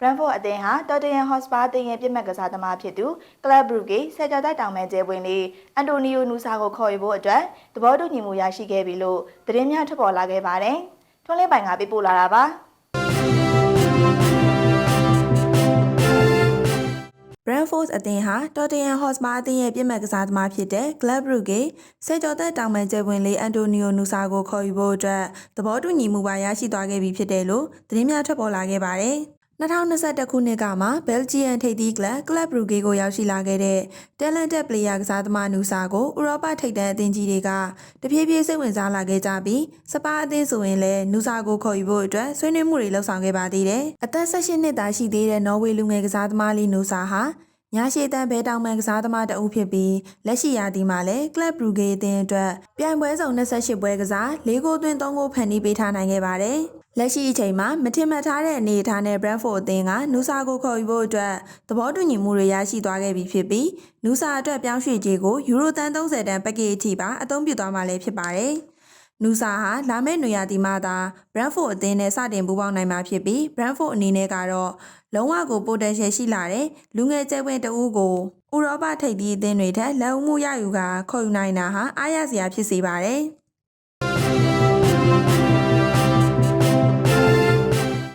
Brentford အသင်းဟာ Tottenham Hotspur အသင်းရဲ့ပြစ်မှတ်ကစားသမားဖြစ်သူ Club Brugge ဆယ်ကျော်သက်တောင်မဲ့ကျဲပွင့်လေးအန်တိုနီယိုနူဆာကိုခေါ်ယူဖို့အတွက်သဘောတူညီမှုရရှိခဲ့ပြီလို့သတင်းများထွက်ပေါ်လာခဲ့ပါတယ်။ထွန်းလင်းပိုင်ကပေးပို့လာတာပါ။ Brentford အသင်းဟာ Tottenham Hotspur အသင်းရဲ့ပြစ်မှတ်ကစားသမားဖြစ်တဲ့ Club Brugge ဆယ်ကျော်သက်တောင်ပန်ကျယ်ပွင့်လေးအန်တိုနီယိုနူဆာကိုခေါ်ယူဖို့အတွက်သဘောတူညီမှုပါရရှိသွားခဲ့ပြီဖြစ်တယ်လို့သတင်းများထွက်ပေါ်လာခဲ့ပါတယ်။2021ခုနှစ်ကမှဘယ်လ်ဂျီယန်ထိပ်သီးကလပ်ဘရူဂေကိုရောက်ရှိလာခဲ့တဲ့ Talented Player ကစားသမားနူဆာကိုဥရောပထိပ်တန်းအသင်းကြီးတွေကတဖြည်းဖြည်းစိတ်ဝင်စားလာခဲ့ကြပြီးစပါအသင်းဆိုရင်လည်းနူဆာကိုခေါ်ယူဖို့အတွက်ဆွေးနွေးမှုတွေလှုပ်ဆောင်ခဲ့ပါသေးတယ်။အသက်18နှစ်သားရှိသေးတဲ့နော်ဝေလူငယ်ကစားသမားလေးနူဆာဟာညာရှည်တန်းဘဲတောင်မှန်ကစားသမားတအုပ်ဖြစ်ပြီးလက်ရှိရာသီမှာလည်းကလပ်ဘရူဂေအသင်းအတွက်ပြိုင်ပွဲစုံ28ပွဲကစား4ဂိုးသွင်း3ဂိုးဖန်တီးပေးထားနိုင်ခဲ့ပါတယ်။လက်ရှိအချိန်မှာမထင်မှတ်ထားတဲ့အနေအထားနဲ့ Brentford အသင်းကနူဆာကိုခေါ်ယူဖို့အတွက်သဘောတူညီမှုတွေရရှိသွားခဲ့ပြီဖြစ်ပြီးနူဆာအတွက်ပြောင်းရွှေ့ကြေးကိုယူရိုတန်30တန်ပက်ကေ့အထိပါအသုံးပြုသွားမှာလည်းဖြစ်ပါတယ်။နူဆာဟာလာမယ့်နွေရာသီမှာသာ Brentford အသင်းနဲ့စတင်ပူးပေါင်းနိုင်မှာဖြစ်ပြီး Brentford အနေနဲ့ကတော့လုံးဝကို potential ရှိလာတဲ့လူငယ်ကျဲပွင့်တဦးကိုဥရောပထိပ်သီးအသင်းတွေထက်လက်ဦးမှုရယူကာခေါ်ယူနိုင်တာဟာအားရစရာဖြစ်စေပါတယ်။